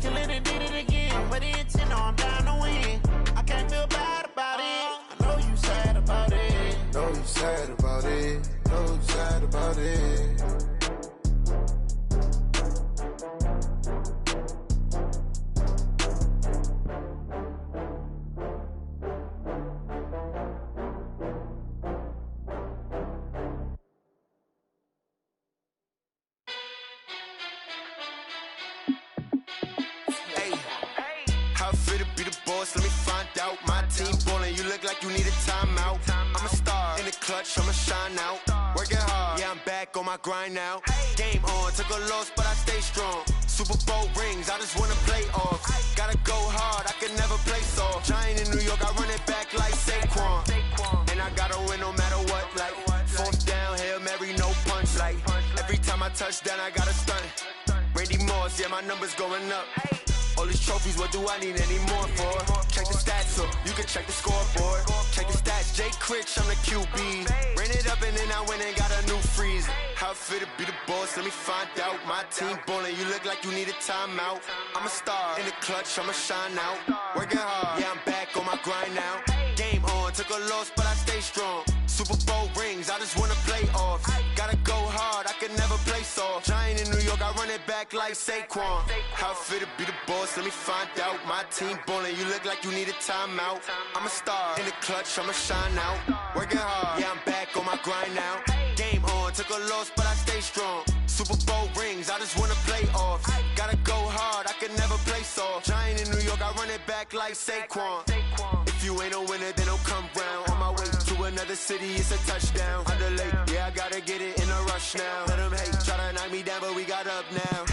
kill it and did it again. But the intent, no, I'm down to win. I can't feel bad about it. I know you sad about it. Know you sad about it. Know you sad about it. Let me find out. My team ballin', you look like you need a timeout. I'm a star in the clutch, I'ma shine out. Working hard, yeah, I'm back on my grind now. Game on, took a loss, but I stay strong. Super Bowl rings, I just wanna play off. Gotta go hard, I can never play soft. Giant in New York, I run it back like Saquon. And I gotta win no matter what, like fourth down, Hail Mary, no punch. Like every time I touch down, I gotta stunt. Randy Moss, yeah, my numbers going up. All these trophies, what do I need any more for? Check the stats, so you can check the scoreboard. Check the stats, Jay Critch, I'm the QB. Ran it up and then I went and got a new freeze. How it fit to be the boss, let me find out. My team ballin', you look like you need a timeout. I'm a star in the clutch, I'ma shine out. Working hard, yeah, I'm back on my grind now. Game on, took a loss, but I stay strong. Super Bowl rings, I just wanna play off. Gotta go hard, I can never play soft. Giant in New York, I run it back like Saquon. How it fit to be the boss, let me find out. My team ballin', you look like you need a timeout. I'm a star in the clutch, I'ma shine out. Working hard, yeah, I'm back on my grind now. Game on, took a loss, but I stay strong. Super Bowl rings, I just wanna play off. Gotta go hard, I can never play soft. Giant in New York, I run it back like Saquon. If you ain't a winner, then don't come round. On my way to another city, it's a touchdown. Underlay, yeah, I gotta get it in a rush now. Let them hate, try to knock me down, but we got up now.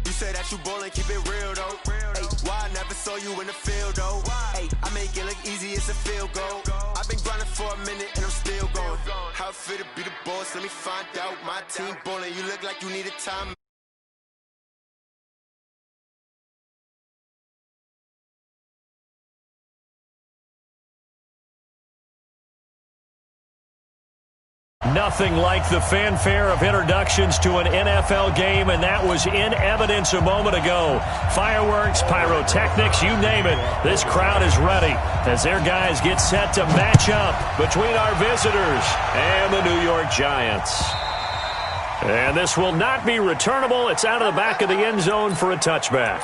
You say that you ballin', keep it real though. Hey, why I never saw you in the field though? Hey, I make it look easy, it's a field goal. I've been grinding for a minute and I'm still going. How it fit to be the boss, let me find out. My team ballin', you look like you need a time. Nothing like the fanfare of introductions to an NFL game, and that was in evidence a moment ago. Fireworks, pyrotechnics, you name it. This crowd is ready as their guys get set to match up between our visitors and the New York Giants. And this will not be returnable. It's out of the back of the end zone for a touchback.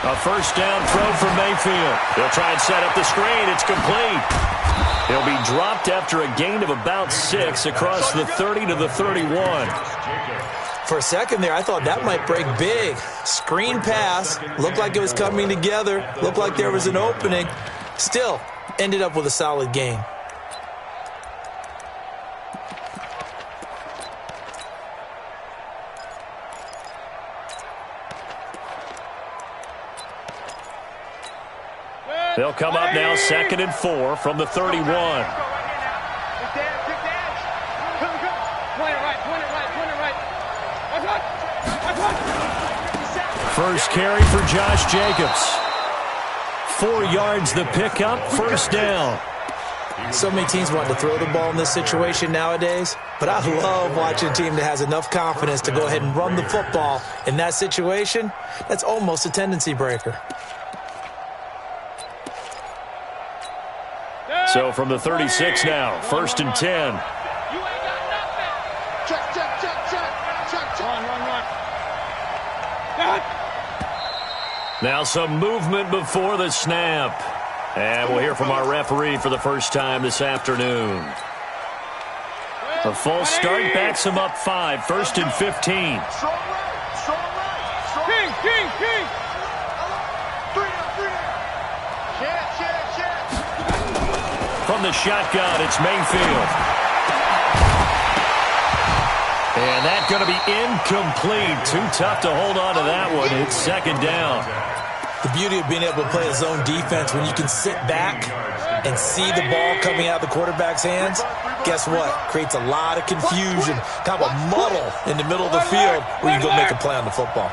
A first down throw from Mayfield. They'll try and set up the screen. It's complete. He'll be dropped after a gain of about 6 across the 30 to the 31. For a second there, I thought that might break big. Screen pass. Looked like it was coming together. Looked like there was an opening. Still, ended up with a solid gain. They'll come up now 2nd and 4 from the 31. First carry for Josh Jacobs. 4 yards the pickup, first down. So many teams want to throw the ball in this situation nowadays, but I love watching a team that has enough confidence to go ahead and run the football. In that situation, that's almost a tendency breaker. So from the 36 now, 1st and 10. Now some movement before the snap. And we'll hear from our referee for the first time this afternoon. A false start backs him up 5, 1st and 15. From the shotgun, it's Mayfield. And that's going to be incomplete. Too tough to hold on to that one. It's second down. The beauty of being able to play a zone defense when you can sit back and see the ball coming out of the quarterback's hands, guess what? Creates a lot of confusion, kind of a muddle in the middle of the field where you can go make a play on the football.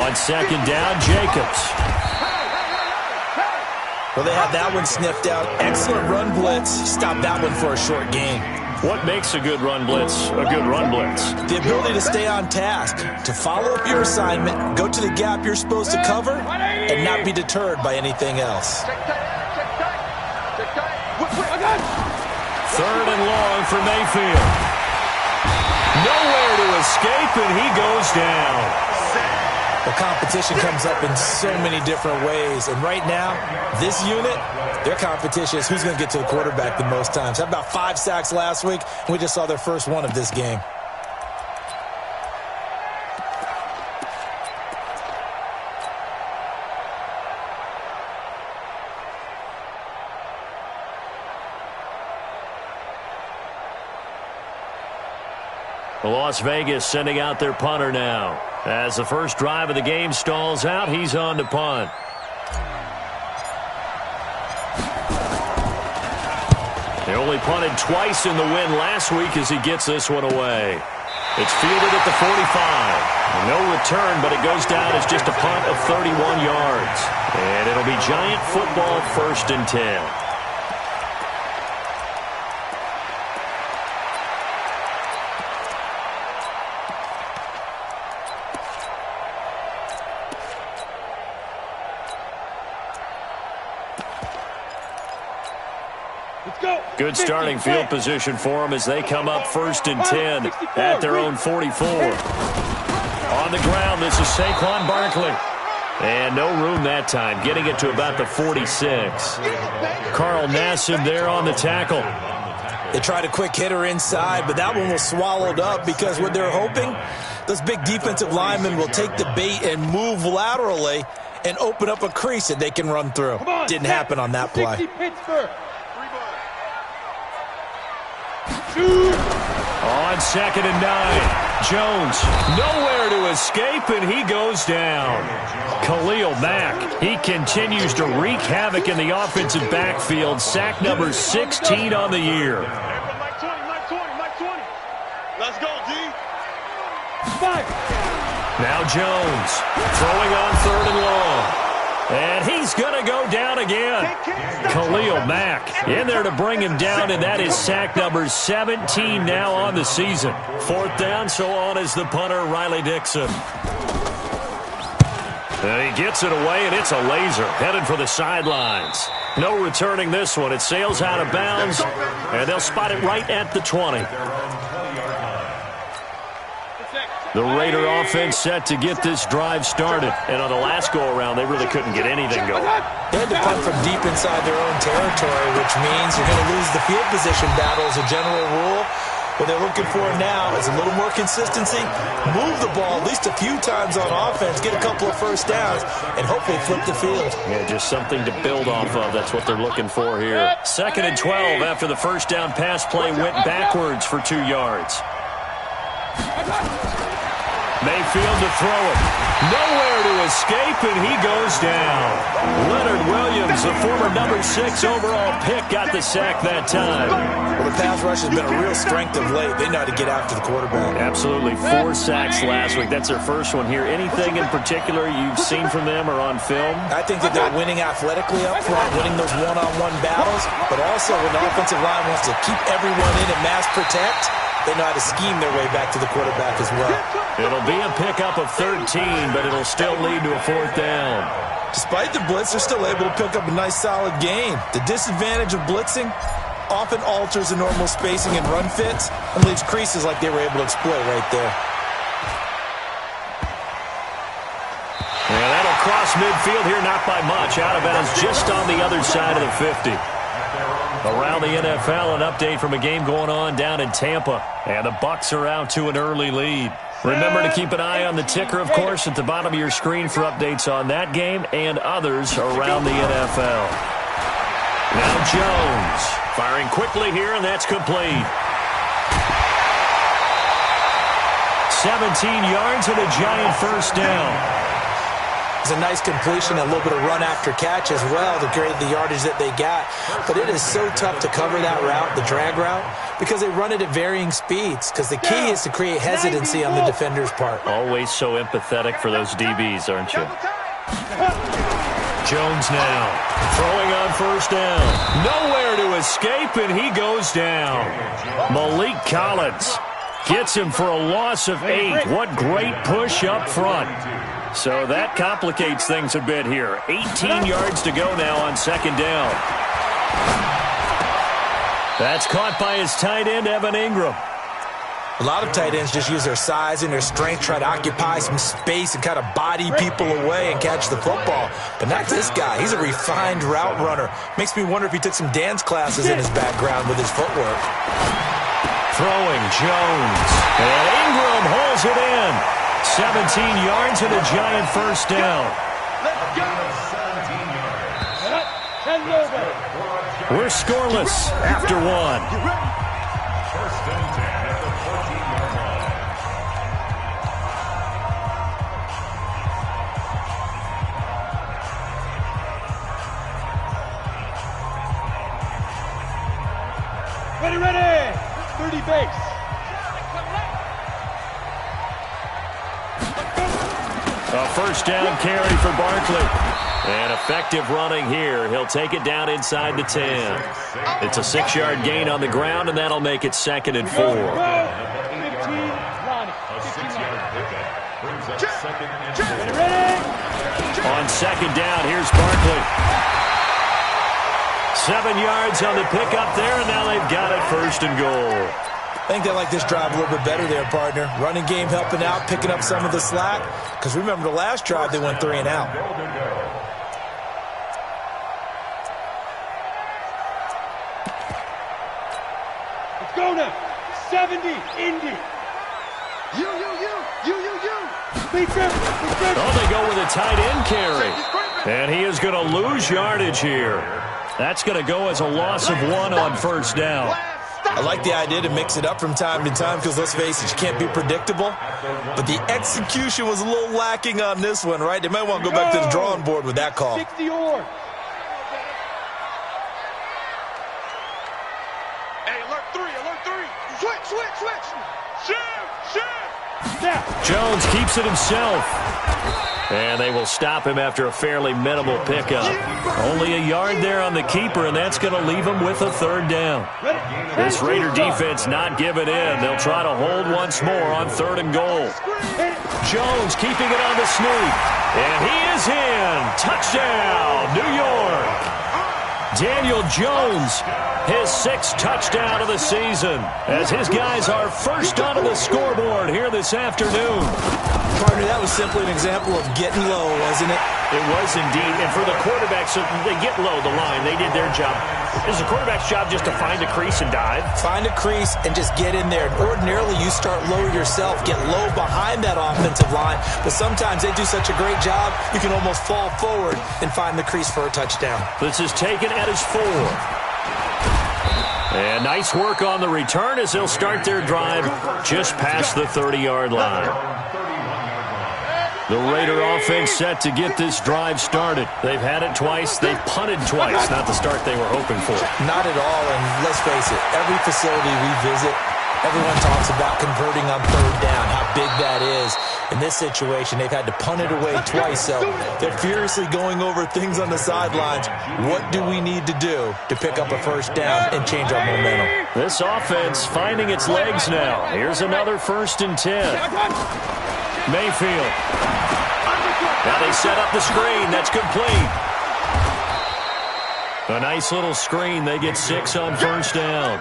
On second down, Jacobs. Well, they had that one sniffed out. Excellent run blitz. Stopped that one for a short gain. What makes a good run blitz a good run blitz? The ability to stay on task, to follow up your assignment, go to the gap you're supposed to cover, and not be deterred by anything else. Third and long for Mayfield. Nowhere to escape, and he goes down. The competition comes up in so many different ways. And right now, this unit, their competition is who's going to get to the quarterback the most times. Had about 5 sacks last week, and we just saw their first one of this game. Las Vegas sending out their punter now. As the first drive of the game stalls out, he's on to punt. They only punted twice in the win last week as he gets this one away. It's fielded at the 45. No return, but it goes down as just a punt of 31 yards. And it'll be Giant football, 1st and 10. Good starting field position for them as they come up 1st and 10 at their own 44. On the ground, this is Saquon Barkley. And no room that time, getting it to about the 46. Carl Nassib there on the tackle. They tried a quick hitter inside, but that one was swallowed up because what they're hoping, those big defensive linemen will take the bait and move laterally and open up a crease that they can run through. Didn't happen on that play. On 2nd and 9, Jones nowhere to escape, and he goes down. Khalil Mack, he continues to wreak havoc in the offensive backfield. Sack number 16 on the year. Let's go, D. Now Jones throwing on 3rd and long. And he's going to go down again. Khalil Mack in there to bring him down, and that is sack number 17 now on the season. 4th down, so on is the punter, Riley Dixon. And he gets it away, and it's a laser headed for the sidelines. No returning this one. It sails out of bounds, and they'll spot it right at the 20. The Raider offense set to get this drive started. And on the last go-around, they really couldn't get anything going. They had to punt from deep inside their own territory, which means you're going to lose the field position battle as a general rule. What they're looking for now is a little more consistency, move the ball at least a few times on offense, get a couple of first downs, and hopefully flip the field. Yeah, just something to build off of. That's what they're looking for here. 2nd and 12 after the first down pass play went backwards for 2 yards. Mayfield to throw it. Nowhere to escape, and he goes down. Leonard Williams, the former number 6 overall pick, got the sack that time. Well, the pass rush has been a real strength of late. They know how to get after the quarterback. Absolutely. 4 sacks last week. That's their first one here. Anything in particular you've seen from them or on film? I think that they're winning athletically up front, winning those one-on-one battles, but also when the offensive line wants to keep everyone in and mass protect, they know how to scheme their way back to the quarterback as well. It'll be a pickup of 13, but it'll still lead to a 4th down. Despite the blitz, they're still able to pick up a nice, solid gain. The disadvantage of blitzing often alters the normal spacing and run fits and leaves creases like they were able to exploit right there. And that'll cross midfield here, not by much. Out of bounds just on the other side of the 50. Around the NFL, an update from a game going on down in Tampa. And the Bucs are out to an early lead. Remember to keep an eye on the ticker, of course, at the bottom of your screen for updates on that game and others around the NFL. Now Jones firing quickly here, and that's complete. 17 yards and a giant first down. It's a nice completion, a little bit of run after catch as well to create the yardage that they got. But it is so tough to cover that route, the drag route, because they run it at varying speeds. Because the key is to create hesitancy on the defender's part. Always so empathetic for those DBs, aren't you? Jones now throwing on first down. Nowhere to escape, and he goes down. Malik Collins gets him for a loss of 8. What great push up front. So that complicates things a bit here. 18 yards to go now on second down. That's caught by his tight end, Evan Ingram. A lot of tight ends just use their size and their strength, try to occupy some space and kind of body people away and catch the football. But not this guy. He's a refined route runner. Makes me wonder if he took some dance classes in his background with his footwork. Throwing Jones. And Ingram holds it in. 17 yards and a giant first down. We're scoreless after one. First and 10 at the 14-yard line. Ready. 30 base. A first down carry for Barkley. And effective running here. He'll take it down inside the 10. It's a 6-yard gain on the ground, and that'll make it 2nd and 4. A 6-yard pickup brings up 2nd and 4. On second down, here's Barkley. 7 yards on the pickup there, and now they've got it 1st and goal. I think they like this drive a little bit better there, partner. Running game helping out, picking up some of the slack. Because remember the last drive, they went 3 and out. Let's go now. 70, Indy. You. Oh, they go with a tight end carry. And he is going to lose yardage here. That's going to go as a loss of 1 on first down. I like the idea to mix it up from time to time because, let's face it, you can't be predictable. But the execution was a little lacking on this one, right? They might want to go back to the drawing board with that call. 60 or. Hey, alert 3. Switch. Shift. Jones keeps it himself. And they will stop him after a fairly minimal pickup. Only a yard there on the keeper, and that's going to leave him with a 3rd down. This Raider defense not giving in. They'll try to hold once more on 3rd and goal. Jones keeping it on the sneak. And he is in. Touchdown, New York. Daniel Jones, his 6th touchdown of the season, as his guys are first onto the scoreboard here this afternoon. Partner, that was simply an example of getting low, wasn't it? It was indeed. And for the quarterbacks, they get low the line. They did their job. Is the quarterback's job just to find a crease and dive? Find a crease and just get in there. Ordinarily, you start low yourself, get low behind that offensive line. But sometimes they do such a great job, you can almost fall forward and find the crease for a touchdown. This is taken at his 4. And nice work on the return as they'll start their drive just past the 30-yard line. The Raider offense set to get this drive started. They've had it twice. They've punted twice. Not the start they were hoping for. Not at all, and let's face it, every facility we visit, everyone talks about converting on 3rd down, how big that is. In this situation, they've had to punt it away twice, so they're furiously going over things on the sidelines. What do we need to do to pick up a 1st down and change our momentum? This offense finding its legs now. Here's another 1st and 10. Mayfield. Now they set up the screen. That's complete. A nice little screen. They get 6 on 1st down.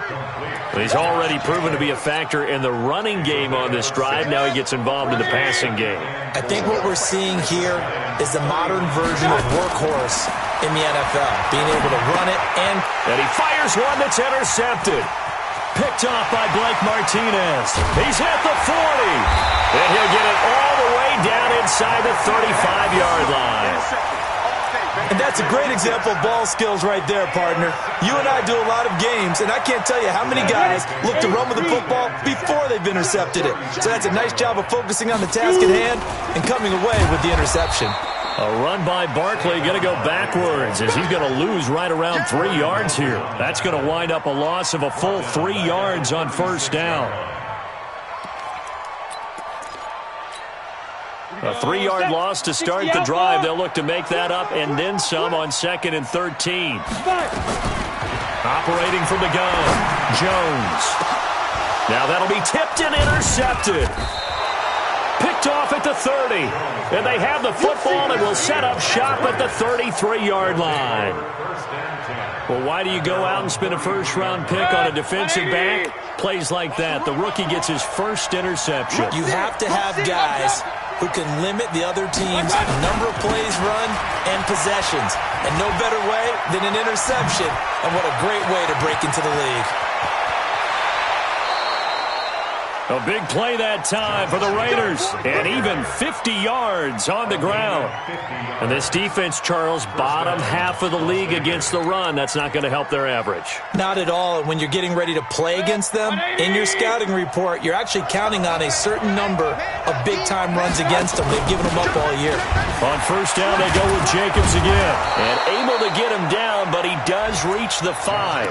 He's already proven to be a factor in the running game on this drive. Now he gets involved in the passing game. I think what we're seeing here is the modern version of workhorse in the NFL. Being able to run it and he fires one that's intercepted. Picked off by Blake Martinez. He's at the 40. And he'll get it all the way down inside the 35-yard line. And that's a great example of ball skills right there, partner. You and I do a lot of games, and I can't tell you how many guys look to run with the football before they've intercepted it. So that's a nice job of focusing on the task at hand and coming away with the interception. A run by Barkley, going to go backwards as he's going to lose right around 3 yards here. That's going to wind up a loss of a full 3 yards on first down. A 3-yard loss to start the drive. They'll look to make that up and then some on 2nd and 13. Operating from the gun, Jones. Now that'll be tipped and intercepted. Picked off at the 30. And they have the football and will set up shop at the 33-yard line. Well, why do you go out and spend a first-round pick on a defensive back? Plays like that. The rookie gets his first interception. You have to have guys who can limit the other team's number of plays run and possessions. And no better way than an interception. And what a great way to break into the league. A big play that time for the Raiders. And even 50 yards on the ground. And this defense, Charles, bottom half of the league against the run. That's not going to help their average. Not at all. And when you're getting ready to play against them, in your scouting report, you're actually counting on a certain number of big-time runs against them. They've given them up all year. On first down, they go with Jacobs again. And able to get him down, but he does reach the 5.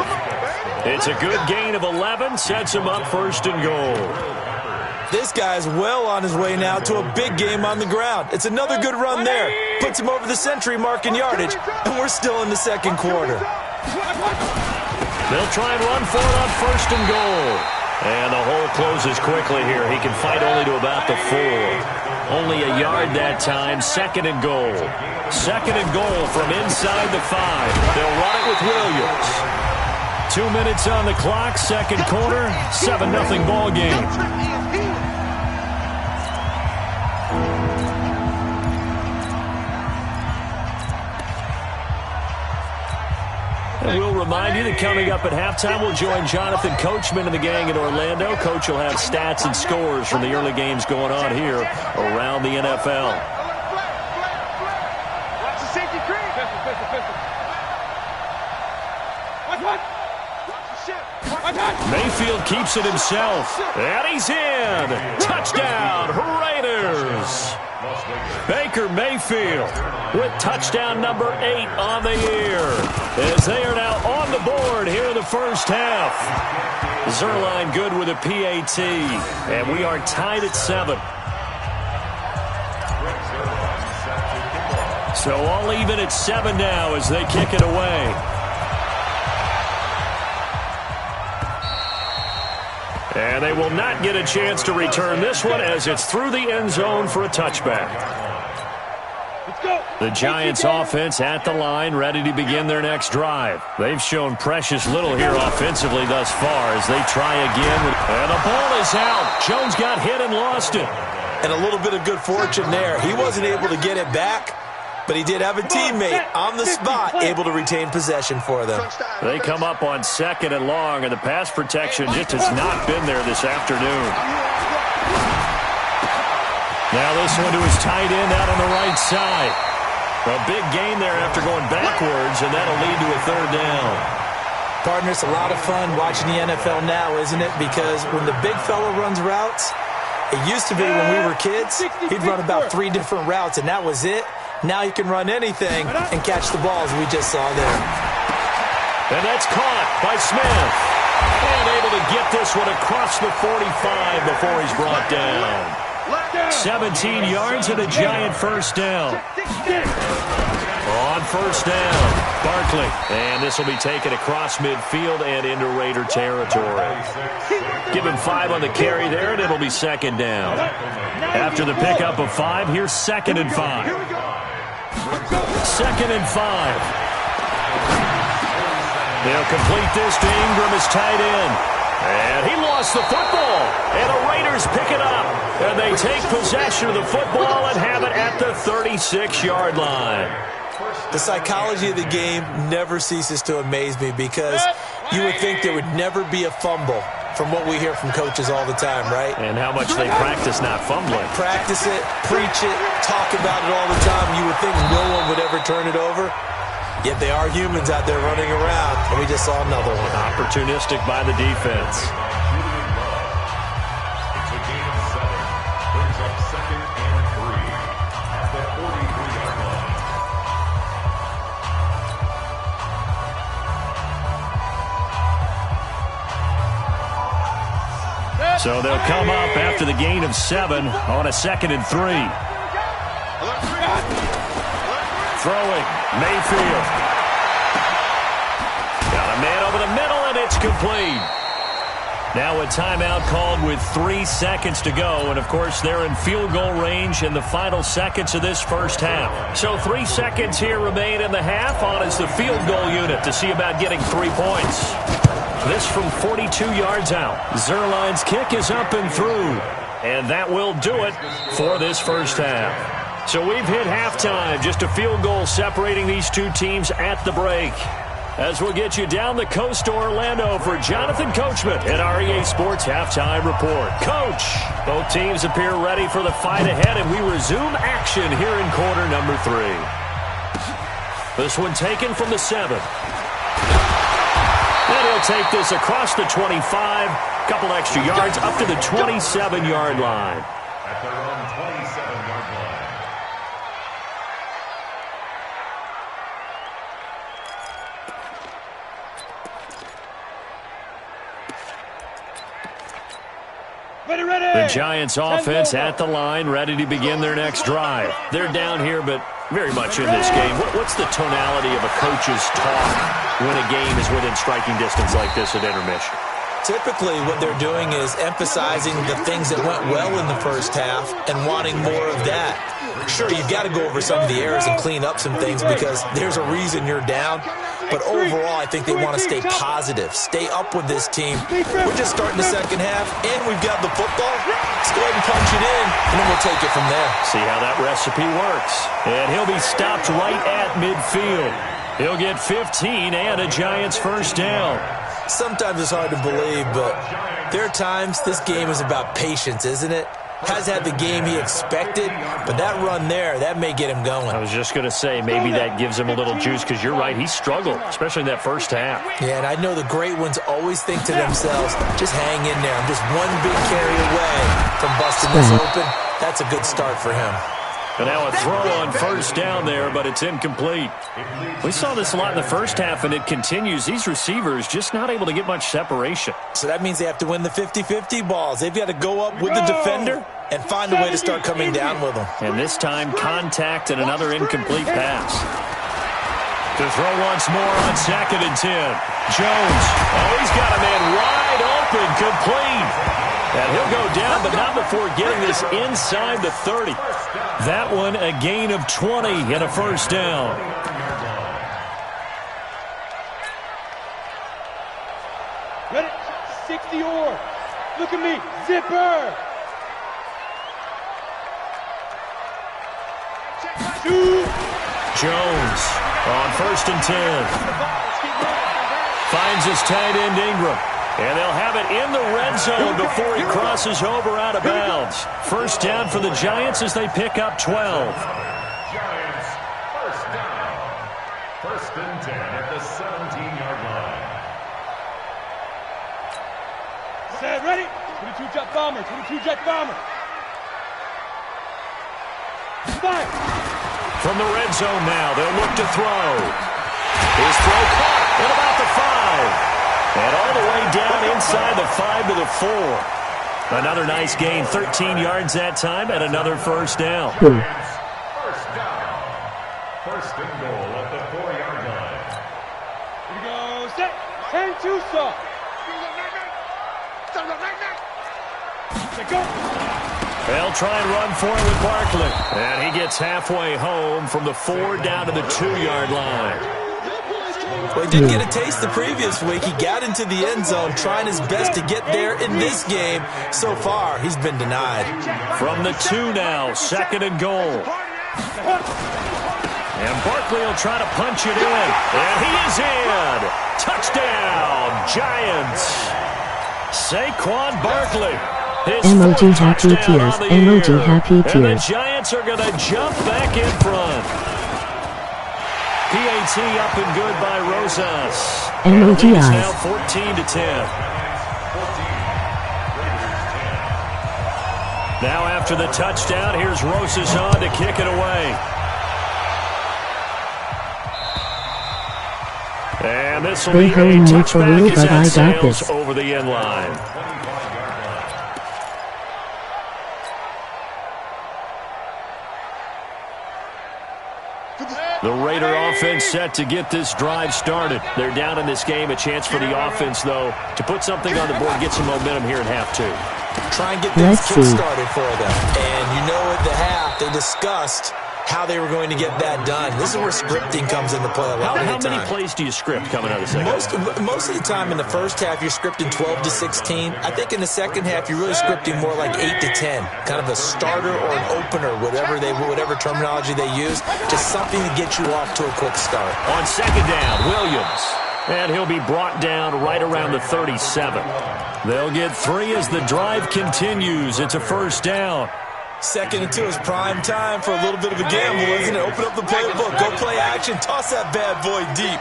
It's a good gain of 11, sets him up 1st and goal. This guy's well on his way now to a big game on the ground. It's another good run there. Puts him over the century mark in yardage, and we're still in the 2nd quarter. They'll try and run for it on 1st and goal. And the hole closes quickly here. He can fight only to about the 4. Only a yard that time, 2nd and goal. 2nd and goal from inside the 5. They'll run it with Williams. 2 minutes on the clock, 2nd quarter, 7-0 ball game. And we'll remind you that coming up at halftime, we'll join Jonathan Coachman and the gang in Orlando. Coach will have stats and scores from the early games going on here around the NFL. Watch the safety creep. Mayfield keeps it himself. And he's in. Touchdown, Raiders. Baker Mayfield with touchdown number 8 on the year. As they are now on the board here in the first half. Zerline good with a PAT. And we are tied at 7. So all even at 7 now as they kick it away. And they will not get a chance to return this one as it's through the end zone for a touchback. The Giants offense at the line, ready to begin their next drive. They've shown precious little here offensively thus far as they try again. And the ball is out. Jones got hit and lost it. And a little bit of good fortune there. He wasn't able to get it back, but he did have a teammate on the spot able to retain possession for them. They come up on 2nd and long, and the pass protection just has not been there this afternoon. Now this one to his tight end out on the right side. A big gain there after going backwards, and that'll lead to a 3rd down. Partner, it's a lot of fun watching the NFL now, isn't it? Because when the big fella runs routes, it used to be when we were kids, he'd run about 3 different routes, and that was it. Now you can run anything and catch the ball, as we just saw there. And that's caught by Smith. And able to get this one across the 45 before he's brought down. 17 yards and a Giant first down. On first down, Barkley. And this will be taken across midfield and into Raider territory. Give him 5 on the carry there, and it'll be 2nd down. After the pickup of 5, here's 2nd and 5. 2nd and 5. They'll complete this to Ingram as tight end. And he lost the football. And the Raiders pick it up. And they take possession of the football and have it at the 36-yard line. The psychology of the game never ceases to amaze me because you would think there would never be a fumble. from what we hear from coaches all the time, right? And how much they practice not fumbling. Practice it, preach it, talk about it all the time. You would think no one would ever turn it over. Yet they are humans out there running around, and we just saw another one. Opportunistic by the defense. It's a gain of 7. Brings up 2nd and 3 at the 43-yard line. So they'll come up after the gain of 7 on a 2nd and 3. Throwing, Mayfield. Got a man over the middle, and it's complete. Now a timeout called with 3 seconds to go, and of course they're in field goal range in the final seconds of this first half. So 3 seconds here remain in the half. On is the field goal unit to see about getting 3 points. This from 42 yards out. Zerline's kick is up and through, and that will do it for this first half. So we've hit halftime, just a field goal separating these two teams at the break. As we'll get you down the coast to Orlando for Jonathan Coachman at REA Sports Halftime Report. Coach, both teams appear ready for the fight ahead, and we resume action here in quarter number 3. This one taken from the 7. And he'll take this across the 25, couple extra yards up to the 27-yard line. At their own 27-yard line. The Giants offense at the line, ready to begin their next drive. They're down here, but very much in this game. What's the tonality of a coach's talk when a game is within striking distance like this at intermission? Typically, what they're doing is emphasizing the things that went well in the first half and wanting more of that. Sure, you've got to go over some of the errors and clean up some things because there's a reason you're down. But overall, I think they want to stay positive, stay up with this team. We're just starting the second half, and we've got the football. Let's go ahead and punch it in, and then we'll take it from there. See how that recipe works. And he'll be stopped right at midfield. He'll get 15 and a Giants first down. Sometimes it's hard to believe, but there are times this game is about patience, isn't it? Has had the game he expected, but that run there, that may get him going. I was just going to say, maybe that gives him a little juice, because you're right, he struggled, especially in that first half. Yeah, and I know the great ones always think to themselves, just hang in there. I'm just one big carry away from busting this open. That's a good start for him. And now a throw on first down there, but it's incomplete. We saw this a lot in the first half, and it continues. These receivers just not able to get much separation. So that means they have to win the 50-50 balls. They've got to go up with the defender and find a way to start coming down with them. And this time, contact and another incomplete pass. To throw once more on 2nd and 10. Jones. Oh, he's got a man wide open, complete. And he'll go down, but not before getting this inside the 30. That one a gain of 20 and a first down. Ready? 60 or. Look at me. Zipper. Shoot. Jones on 1st and 10. Finds his tight end Ingram. And they'll have it in the red zone before he crosses over out of bounds. First down for the Giants as they pick up 12. Giants, first down. 1st and 10 at the 17-yard line. Set, ready? 22 jet bomber, 22 jet bomber. Fire. From the red zone now, they'll look to throw. His throw caught at about the 5. And all the way down inside the 5 to the 4. Another nice gain, 13 yards that time, and another first down. First down. 1st and goal at the 4-yard line. Here we go, set, 10-2 stop. Go. They'll try and run for it with Barkley. And he gets halfway home from the 4 down to the 2-yard line. Well, he did get a taste the previous week. He got into the end zone trying his best to get there in this game. So far, he's been denied. From the 2 now, 2nd and goal. And Barkley will try to punch it in. And he is in. Touchdown, Giants. Saquon Barkley. His Emoji happy tears. Emoji happy tears. And the Giants are going to jump back in front. PAT up and good by Rosas. Emoji eyes. eyes. Now 14-10. Now after the touchdown, here's Rosas on to kick it away. And this will be a touchback as that sails over the end line. The Raider offense set to get this drive started. They're down in this game. A chance for the offense, though, to put something on the board, get some momentum here at half two. Try and get things kick-started for them. And you know at the half, they discussed how they were going to get that done. This is where scripting comes into play a lot of the time. How many plays do you script coming out of the second? Most of the time in the first half, you're scripting 12 to 16. I think in the second half, you're really scripting more like 8 to 10. Kind of a starter or an opener, whatever terminology they use. Just something to get you off to a quick start. On second down, Williams. And he'll be brought down right around the 37. They'll get 3 as the drive continues. It's a first down. 2nd and 2 is prime time for a little bit of a gamble, isn't it? Open up the playbook, go play action, toss that bad boy deep.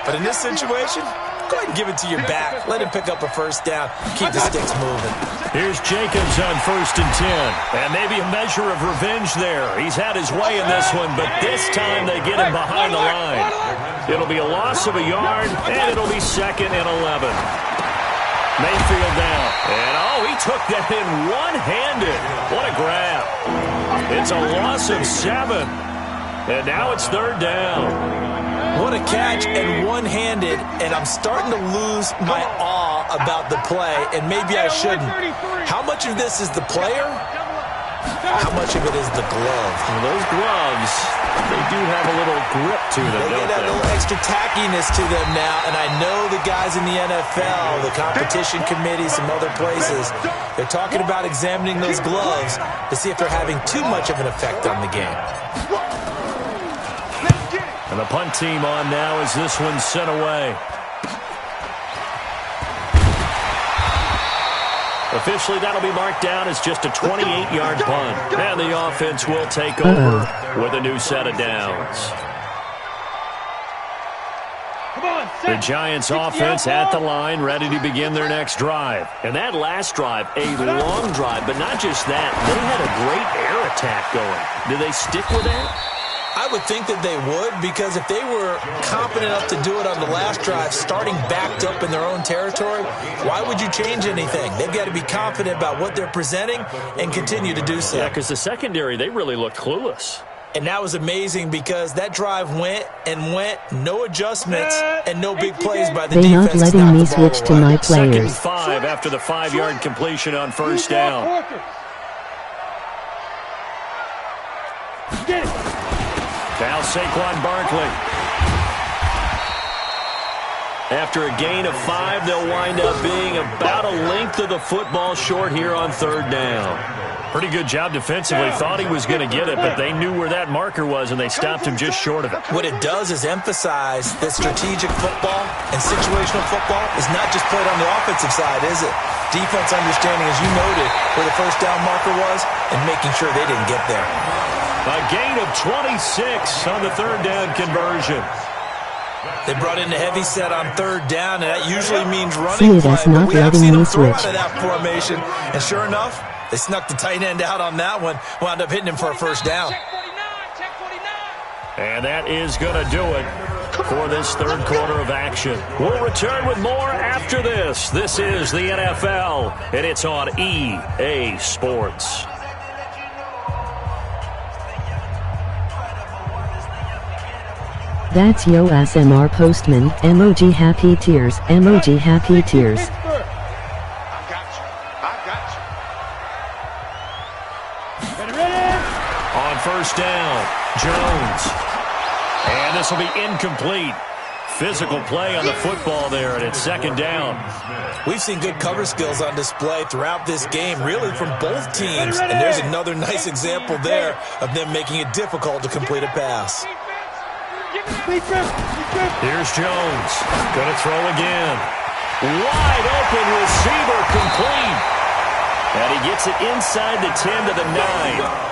But in this situation, go ahead and give it to your back. Let him pick up a first down. Keep the sticks moving. Here's Jacobs on 1st and 10. And maybe a measure of revenge there. He's had his way in this one, but this time they get him behind the line. It'll be a loss of a yard, and it'll be 2nd and 11. Mayfield down. And, he took that in one-handed. What a grab. It's a loss of 7. And now it's 3rd down. What a catch and one-handed, and I'm starting to lose my awe about the play, and maybe I shouldn't. How much of this is the player? How much of it is the glove? Well, those gloves, they do have a little grip to them, They get that little extra tackiness to them now, and I know the guys in the NFL, the competition committee, some other places, they're talking about examining those gloves to see if they're having too much of an effect on the game. And the punt team on now as this one's sent away. Officially, that'll be marked down as just a 28-yard punt. And the offense will take over with a new set of downs. The Giants offense at the line, ready to begin their next drive. And that last drive, a long drive, but not just that. They had a great air attack going. Do they stick with that? I would think that they would, because if they were competent enough to do it on the last drive, starting backed up in their own territory, why would you change anything? They've got to be confident about what they're presenting and continue to do so. Yeah, because the secondary, they really looked clueless. And that was amazing because that drive went, no adjustments, and no big plays by the defense. They're not letting me switch to my players. 2nd and 5 after the 5-yard completion on 1st down. Now Saquon Barkley. After a gain of 5, they'll wind up being about a length of the football short here on 3rd down. Pretty good job defensively. Thought he was going to get it, but they knew where that marker was, and they stopped him just short of it. What it does is emphasize that strategic football and situational football is not just played on the offensive side, is it? Defense understanding, as you noted, where the first down marker was and making sure they didn't get there. A gain of 26 on the 3rd down conversion. They brought in the heavy set on 3rd down, and that usually means running play. Not we have seen them throw switch. out of that formation, and sure enough, they snuck the tight end out on that one, wound up hitting him for a first down. And that is going to do it for this 3rd quarter of action. We'll return with more after this. This is the NFL, and it's on EA Sports. That's Yo SMR Postman, emoji happy tears, emoji happy tears. I got you. Ready? On 1st down, Jones. And this will be incomplete. Physical play on the football there, and it's 2nd down. We've seen good cover skills on display throughout this game, really from both teams. And there's another nice example there of them making it difficult to complete a pass. Here's Jones. Going to throw again. Wide open receiver complete. And he gets it inside the 10 to the 9.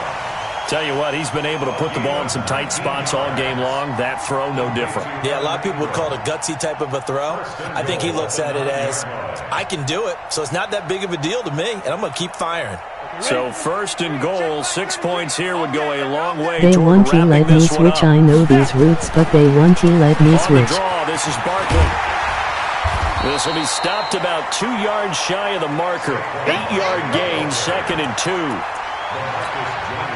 Tell you what, he's been able to put the ball in some tight spots all game long. That throw, no different. Yeah, a lot of people would call it a gutsy type of a throw. I think he looks at it as, I can do it, so it's not that big of a deal to me, and I'm going to keep firing. So first and goal, 6 points here would go a long way They toward want to wrapping let me this one switch. up. I know these routes, but they want to let me On the switch. draw, this is Barkley. This will be stopped about 2 yards shy of the marker. 8-yard gain, 2nd and 2.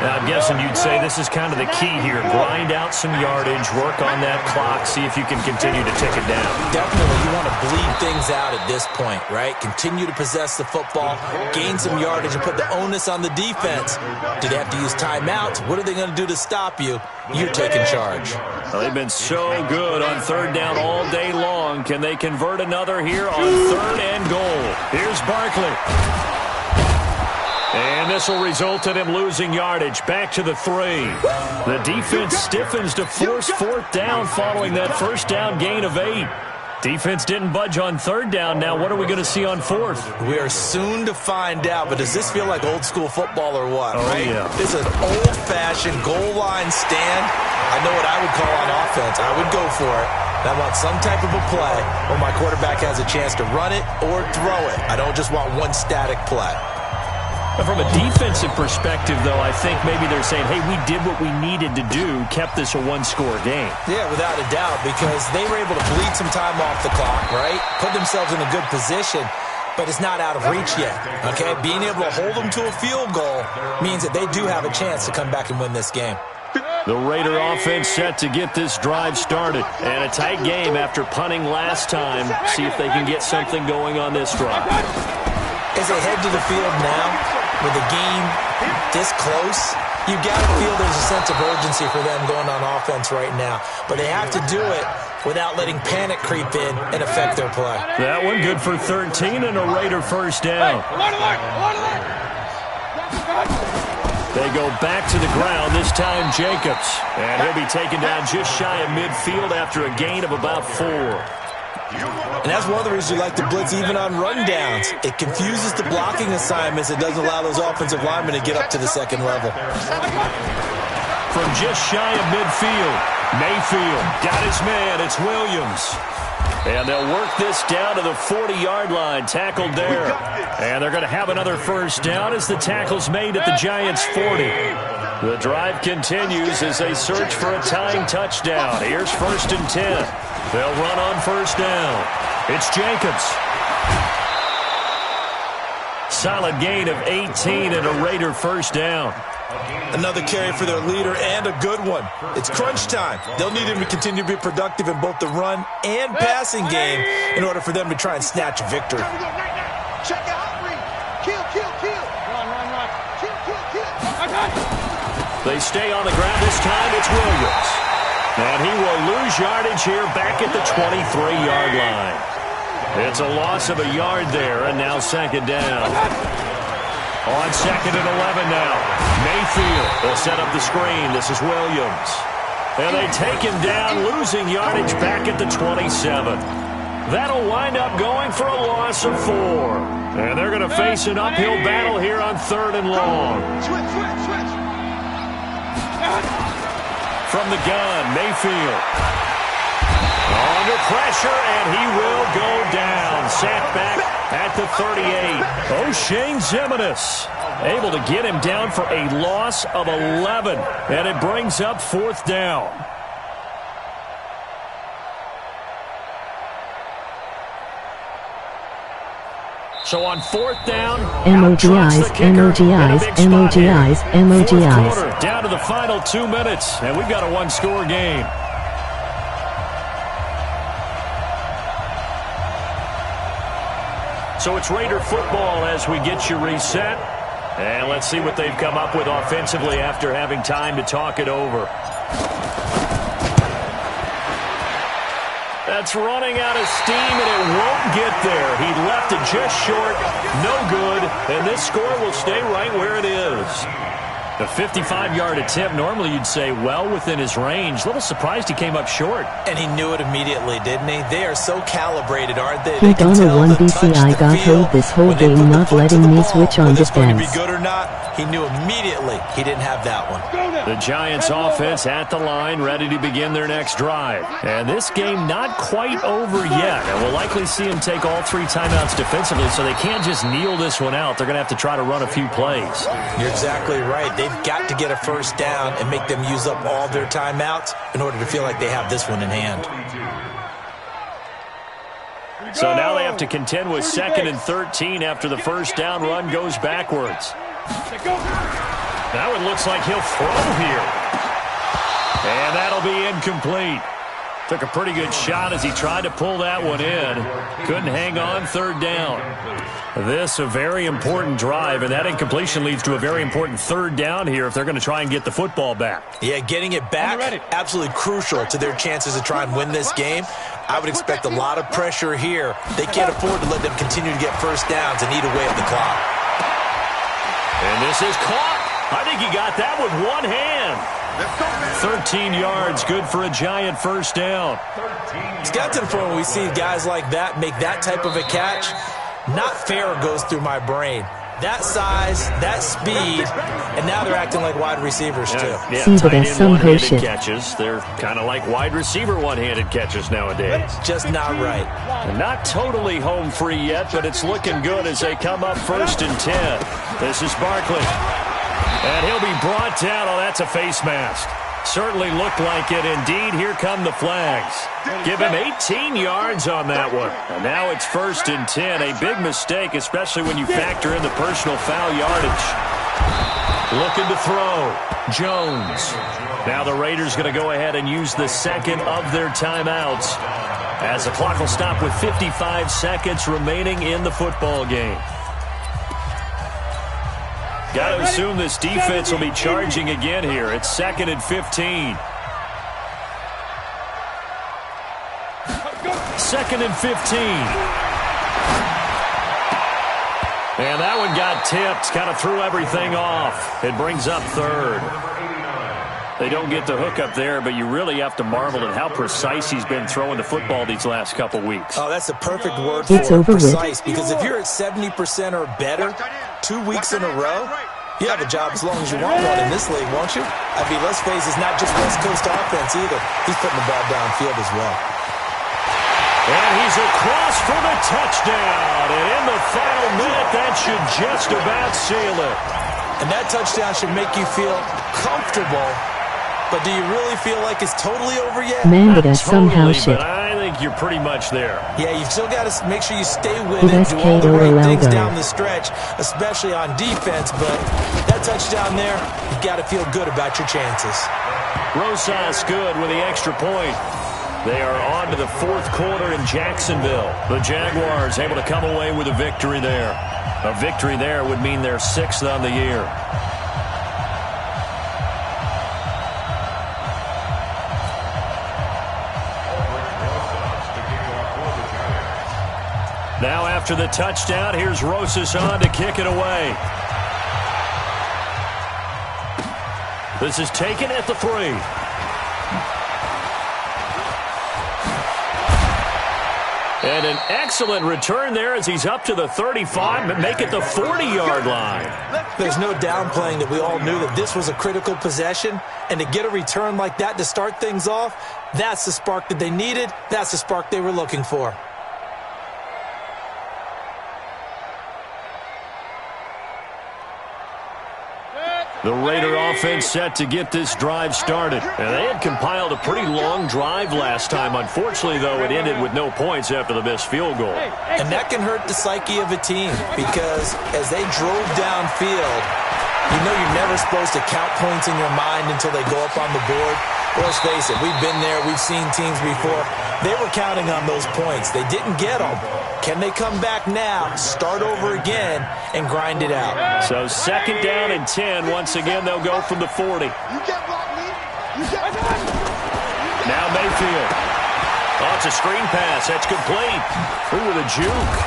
Now, I'm guessing you'd say this is kind of the key here. Grind out some yardage, work on that clock, see if you can continue to tick it down. Definitely, you want to bleed things out at this point, right? Continue to possess the football, gain some yardage, and put the onus on the defense. Do they have to use timeouts? What are they going to do to stop you? You're taking charge. Well, they've been so good on third down all day long. Can they convert another here on 3rd and goal? Here's Barkley. And this will result in him losing yardage. Back to the 3. The defense stiffens to force 4th down following that first down gain of 8. Defense didn't budge on 3rd down. Now what are we going to see on 4th? We are soon to find out, but does this feel like old school football or what? Oh, right? Yeah. This is an old-fashioned goal line stand. I know what I would call on offense. I would go for it. I want some type of a play where my quarterback has a chance to run it or throw it. I don't just want one static play. From a defensive perspective, though, I think maybe they're saying, hey, we did what we needed to do, kept this a one-score game. Yeah, without a doubt, because they were able to bleed some time off the clock, right? Put themselves in a good position, but it's not out of reach yet, okay? Being able to hold them to a field goal means that they do have a chance to come back and win this game. The Raider offense set to get this drive started. And a tight game after punting last time. See if they can get something going on this drive. As they head to the field now, with the game this close, you got to feel there's a sense of urgency for them going on offense right now. But they have to do it without letting panic creep in and affect their play. That one good for 13 and a Raider first down. They go back to the ground, this time Jacobs. And he'll be taken down just shy of midfield after a gain of about 4. And that's one of the reasons you like to blitz even on rundowns. It confuses the blocking assignments. It doesn't allow those offensive linemen to get up to the second level. From just shy of midfield, Mayfield got his man. It's Williams. And they'll work this down to the 40-yard line, tackled there. And they're going to have another first down as the tackle's made at the Giants' 40. The drive continues as they search for a tying touchdown. Here's 1st and 10. They'll run on first down. It's Jacobs. Solid gain of 18 and a Raider first down. Another carry for their leader and a good one. It's crunch time. They'll need him to continue to be productive in both the run and passing game in order for them to try and snatch a victory. Check out, kill. Run. Kill. They stay on the ground. This time it's Williams. And he will lose yardage here back at the 23-yard line. It's a loss of a yard there, and now 2nd down. On 2nd and 11 now. Mayfield will set up the screen. This is Williams. And they take him down, losing yardage back at the 27. That'll wind up going for a loss of 4. And they're going to face an uphill battle here on 3rd and long. Switch. From the gun, Mayfield. Under pressure, and he will go down. Sacked back at the 38. O'Shane Ximines able to get him down for a loss of 11. And it brings up 4th down. So on 4th down, MOGIs. down to the final 2 minutes, and we've got a one-score game. So it's Raider football as we get you reset. And let's see what they've come up with offensively after having time to talk it over. That's running out of steam, and it won't get there. He left it just short, no good, and this score will stay right where it is. The 55-yard attempt, normally you'd say well within his range. A little surprised he came up short. And he knew it immediately, didn't he? They are so calibrated, aren't they? He on a 1 BCI got hold this whole game not letting me switch on defense. Going to be good or not, he knew immediately he didn't have that one. The Giants offense at the line, ready to begin their next drive. And this game not quite over yet. And we'll likely see him take all 3 timeouts defensively, so they can't just kneel this one out. They're going to have to try to run a few plays. You're exactly right. They've got to get a first down and make them use up all their timeouts in order to feel like they have this one in hand. So now they have to contend with 2nd and 13 after the first down run goes backwards. Now it looks like he'll throw here. And that'll be incomplete. Took a pretty good shot as he tried to pull that one in. Couldn't hang on 3rd down. This a very important drive, and that incompletion leads to a very important 3rd down here if they're going to try and get the football back. Yeah, getting it back, absolutely crucial to their chances to try and win this game. I would expect a lot of pressure here. They can't afford to let them continue to get first downs and eat away at the clock. And this is caught. I think he got that with one hand. 13 yards, good for a Giant first down. It's got to the point where we see guys like that make that type of a catch. Not fair goes through my brain. That size, that speed, and now they're acting like wide receivers too. Yeah, tight end one-handed catches. They're kind of like wide receiver one-handed catches nowadays. Just not right. And not totally home free yet, but it's looking good as they come up 1st and 10. This is Barkley. And he'll be brought down. Oh, that's a face mask. Certainly looked like it. Indeed, here come the flags. Give him 18 yards on that one. And now it's 1st and 10. A big mistake, especially when you factor in the personal foul yardage. Looking to throw. Jones. Now the Raiders going to go ahead and use the 2nd of their timeouts, as the clock will stop with 55 seconds remaining in the football game. Got to assume this defense will be charging again here. It's 2nd and 15. 2nd and 15. And that one got tipped. Kind of threw everything off. It brings up 3rd. They don't get the hook up there, but you really have to marvel at how precise he's been throwing the football these last couple weeks. Oh, that's the perfect word for it, precise. Because if you're at 70% or better 2 weeks in a row, you have a job as long as you want one in this league, won't you? I mean, let's face it, it's not just West Coast offense either. He's putting the ball downfield as well. And he's across for the touchdown. And in the final minute, that should just about seal it. And that touchdown should make you feel comfortable. But do you really feel like it's totally over yet? Man, did I somehow shit. But I think you're pretty much there. Yeah, you've still got to make sure you stay with it, do all the right things down the stretch, especially on defense. But that touchdown there, you've got to feel good about your chances. Rosas good with the extra point. They are on to the 4th quarter in Jacksonville. The Jaguars able to come away with a victory there. A victory there would mean they're 6th on the year. Now after the touchdown, here's Rosas on to kick it away. This is taken at the 3. And an excellent return there as he's up to the 35, but make it the 40-yard line. There's no downplaying that we all knew that this was a critical possession, and to get a return like that to start things off, that's the spark that they needed. That's the spark they were looking for. The Raider offense set to get this drive started. And they had compiled a pretty long drive last time. Unfortunately, though, it ended with no points after the missed field goal. And that can hurt the psyche of a team because as they drove downfield, you know you're never supposed to count points in your mind until they go up on the board. Well, let's face it, we've been there, we've seen teams before. They were counting on those points. They didn't get them. Can they come back now, start over again, and grind it out? So 2nd down and 10. Once again, they'll go from the 40. Now Mayfield. Oh, it's a screen pass. That's complete. Through with a juke.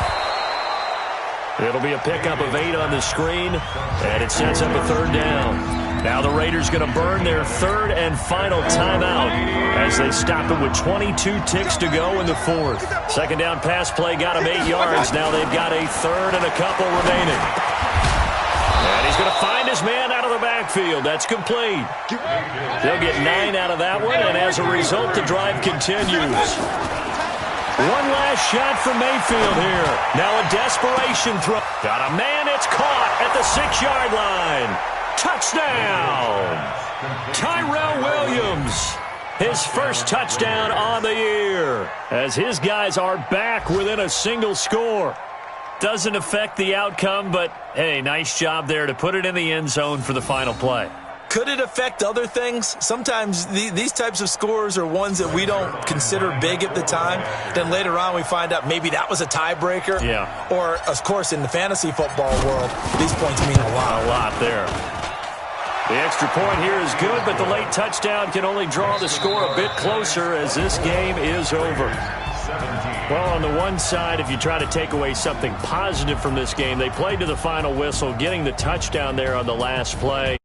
It'll be a pickup of 8 on the screen, and it sets up a 3rd down. Now the Raiders going to burn their 3rd and final timeout as they stop it with 22 ticks to go in the 4th. 2nd down pass play got them 8 yards. Now they've got a 3rd and a couple remaining. And he's going to find his man out of the backfield. That's complete. They'll get 9 out of that one, and as a result, the drive continues. One last shot from Mayfield here. Now a desperation throw. Got a man, it's caught at the 6-yard line. Touchdown! Tyrell Williams, his first touchdown on the year, as his guys are back within a single score. Doesn't affect the outcome, but hey, nice job there to put it in the end zone for the final play. Could it affect other things? Sometimes these types of scores are ones that we don't consider big at the time. Then later on we find out maybe that was a tiebreaker. Yeah. Or, of course, in the fantasy football world, these points mean a lot. A lot there. The extra point here is good, but the late touchdown can only draw the score a bit closer as this game is over. Well, on the one side, if you try to take away something positive from this game, they played to the final whistle, getting the touchdown there on the last play.